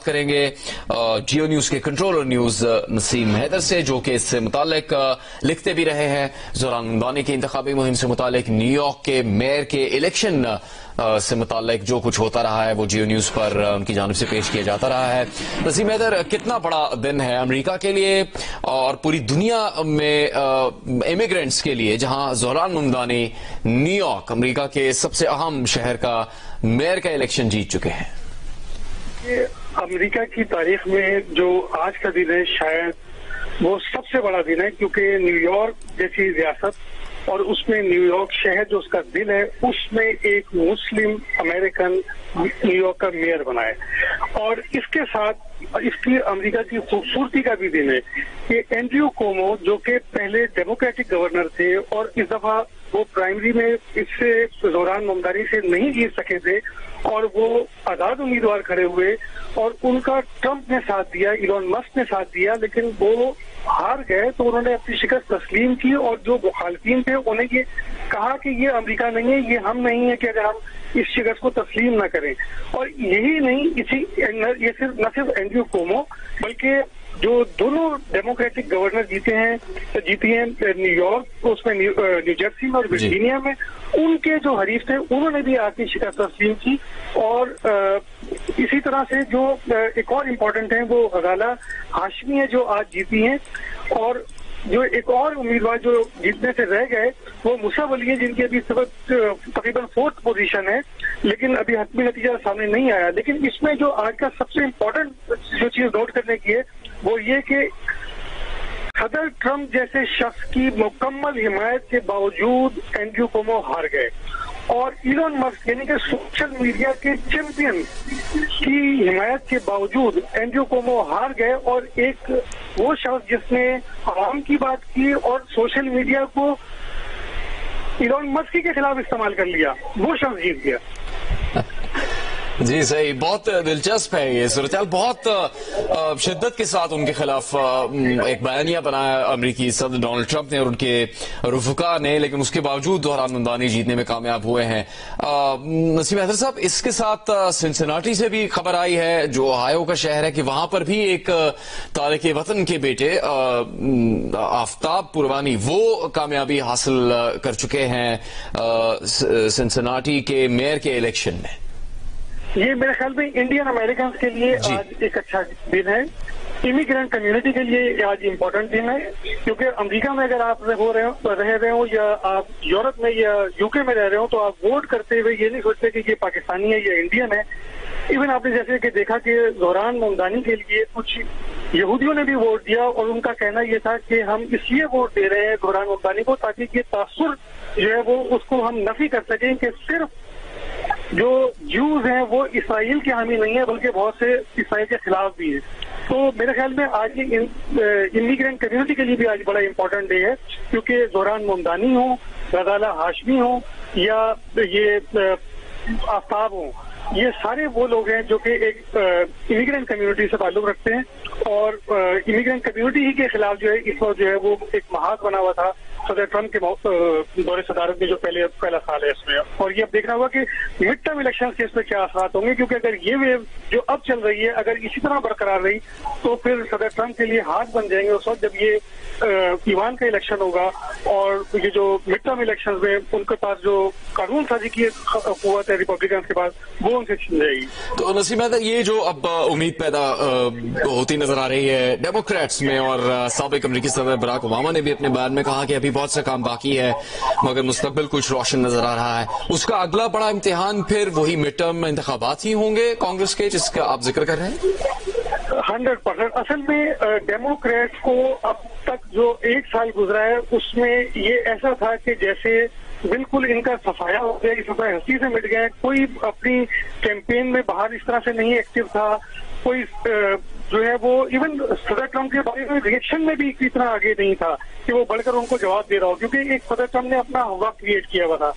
کریں گے جیو نیوز کے کنٹرولر نیوز نسیم حیدر سے، جو کہ اس سے متعلق لکھتے بھی رہے ہیں زوران ممدانی کی انتخابی مہم سے متعلق، نیو یارک کے میئر کے الیکشن سے متعلق جو کچھ ہوتا رہا ہے وہ جیو نیوز پر ان کی جانب سے پیش کیا جاتا رہا ہے۔ نسیم حیدر، کتنا بڑا دن ہے امریکہ کے لیے اور پوری دنیا میں امیگرینٹس کے لیے، جہاں زوران ممدانی نیو یارک امریکہ کے سب سے اہم شہر کا میئر کا الیکشن جیت چکے ہیں؟ امریکہ کی تاریخ میں جو آج کا دن ہے شاید وہ سب سے بڑا دن ہے، کیونکہ نیو یارک جیسی ریاست اور اس میں نیو یارک شہر جو اس کا دل ہے، اس میں ایک مسلم امریکن نیو یارک کا میئر بنا ہے۔ اور اس کے ساتھ اس کی امریکہ کی خوبصورتی کا بھی دن ہے کہ اینڈریو کومو، جو کہ پہلے ڈیموکریٹک گورنر تھے اور اس دفعہ وہ پرائمری میں اس سے زوران ممدانی سے نہیں جیت سکے تھے اور وہ آزاد امیدوار کھڑے ہوئے اور ان کا ٹرمپ نے ساتھ دیا، ایلون مسک نے ساتھ دیا، لیکن وہ ہار گئے تو انہوں نے اپنی شکست تسلیم کی اور جو مخالفین تھے انہیں یہ کہا کہ یہ امریکہ نہیں ہے، یہ ہم نہیں ہے کہ اگر ہم اس شکست کو تسلیم نہ کریں۔ اور یہی نہیں، یہ نہ صرف اینڈریو کومو بلکہ جو دونوں ڈیموکریٹک گورنر جیتی ہیں نیو یارک، اس میں نیو جرسی میں اور ورجینیا میں، ان کے جو حریف تھے انہوں نے بھی آج کی شکست تسلیم کی۔ اور اسی طرح سے جو ایک اور امپورٹنٹ ہیں وہ غزالہ ہاشمی ہے جو آج جیتی ہیں، اور جو ایک اور امیدوار جو جیتنے سے رہ گئے وہ مصعب علی ہیں، جن کی ابھی تقریباً 4th پوزیشن ہے، لیکن ابھی حتمی نتیجہ سامنے نہیں آیا۔ لیکن اس میں جو آج کا سب سے امپورٹنٹ جو چیز نوٹ کرنے کی ہے وہ یہ کہ صدر ٹرمپ جیسے شخص کی مکمل حمایت کے باوجود اینڈریو کومو ہار گئے، اور ایلون مسک یعنی کہ سوشل میڈیا کے چیمپئن کی حمایت کے باوجود اینڈریو کومو ہار گئے، اور ایک وہ شخص جس نے عوام کی بات کی اور سوشل میڈیا کو ایلون مسک کے خلاف استعمال کر لیا، وہ شخص جیت گیا۔ جی صحیح، بہت دلچسپ ہے یہ صورتحال۔ بہت شدت کے ساتھ ان کے خلاف ایک بیانیہ بنایا امریکی صدر ڈونلڈ ٹرمپ نے اور ان کے رفقا نے، لیکن اس کے باوجود زوران ممدانی جیتنے میں کامیاب ہوئے ہیں۔ نسیم حیدر صاحب، اس کے ساتھ سنسناٹی سے بھی خبر آئی ہے، جو اوہایو کا شہر ہے، کہ وہاں پر بھی ایک تارک وطن کے بیٹے آفتاب پروانی وہ کامیابی حاصل کر چکے ہیں سنسناٹی کے میئر کے الیکشن میں۔ یہ میرے خیال میں انڈین امریکنز کے لیے آج ایک اچھا دن ہے، امیگرینٹ کمیونٹی کے لیے آج امپورٹنٹ دن ہے، کیونکہ امریکہ میں اگر آپ رہ رہے ہوں یا آپ یورپ میں یا یو کے میں رہ رہے ہوں تو آپ ووٹ کرتے ہوئے یہ نہیں سوچتے کہ یہ پاکستانی ہے یا انڈین ہے۔ ایون آپ نے جیسے کہ دیکھا کہ زوران ممدانی کے لیے کچھ یہودیوں نے بھی ووٹ دیا، اور ان کا کہنا یہ تھا کہ ہم اس لیے ووٹ دے رہے ہیں زوران ممدانی کو تاکہ یہ تاثر جو ہے وہ اس کو ہم نفی کر سکیں کہ صرف جو جوز ہیں وہ اسرائیل کے حامی نہیں ہیں بلکہ بہت سے اسرائیل کے خلاف بھی ہیں۔ تو میرے خیال میں آج امیگرینٹ کمیونٹی کے لیے بھی آج بڑا امپورٹنٹ ڈے ہے، کیونکہ زوران ممدانی ہوں، غزالہ ہاشمی ہوں یا یہ آفتاب ہوں، یہ سارے وہ لوگ ہیں جو کہ ایک امیگرینٹ کمیونٹی سے تعلق رکھتے ہیں، اور امیگرینٹ کمیونٹی ہی کے خلاف جو ہے اس وقت جو ہے وہ ایک محاذ بنا ہوا تھا صدر ٹرمپ کے دور صدارت میں جو پہلا سال ہے اس میں۔ اور یہ اب دیکھنا ہوگا کہ مڈ ٹرم الیکشن کے اس میں کیا اثرات ہوں گے، کیونکہ اگر یہ ویو جو اب چل رہی ہے اگر اسی طرح برقرار رہی تو پھر صدر ٹرمپ کے لیے ہاتھ بن جائیں گے اس وقت جب یہ ایوان کا الیکشن ہوگا، اور یہ جو مڈ ٹرم الیکشن میں ان کے پاس جو قانون سازی کی قوت ہے ریپبلکنز کے پاس وہ ان سے چھن جائے گی۔ تو نسیم حیدر، یہ جو اب امید پیدا ہوتی نظر آ رہی ہے ڈیموکریٹس میں، اور سابق امریکی صدر براک اوباما نے بھی اپنے بیان میں کہا کہ ابھی بہت سے کام باقی ہے مگر مستقبل کچھ روشن نظر آ رہا ہے، اس کا اگلا بڑا امتحان پھر وہی مڈ ٹرم انتخابات ہی ہوں گے کانگریس کے، جس کا آپ ذکر کر رہے ہیں؟ 100%۔ اصل میں ڈیموکریٹس کو اب تک جو 1 سال گزرا ہے اس میں یہ ایسا تھا کہ جیسے بالکل ان کا صفایا ہو گیا، اس میں ہستی سے مٹ گئے، کوئی اپنی کیمپین میں باہر اس طرح سے نہیں ایکٹیو تھا، کوئی جو ہے وہ ایون صدر ٹرمپ کے بارے میں ریئیکشن میں بھی اتنا آگے نہیں تھا کہ وہ بڑھ کر ان کو جواب دے رہا ہو، کیونکہ ایک صدر ٹرمپ نے اپنا ہوگا کریٹ کیا ہوا تھا۔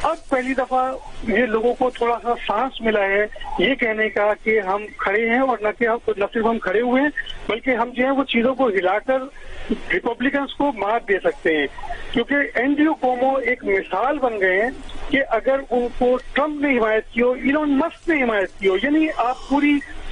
اب پہلی دفعہ یہ لوگوں کو تھوڑا سا سانس ملا ہے یہ کہنے کا کہ ہم کھڑے ہیں، اور نہ صرف ہم کھڑے ہوئے ہیں بلکہ ہم جو ہے وہ چیزوں کو ہلا کر ریپبلکنز کو مات دے سکتے ہیں، کیونکہ اینڈریو کومو ایک مثال بن گئے ہیں کہ اگر ان کو ٹرمپ نے حمایت کی ہو، ایلون مسک نے حمایت کی ہو، یعنی آپ پوری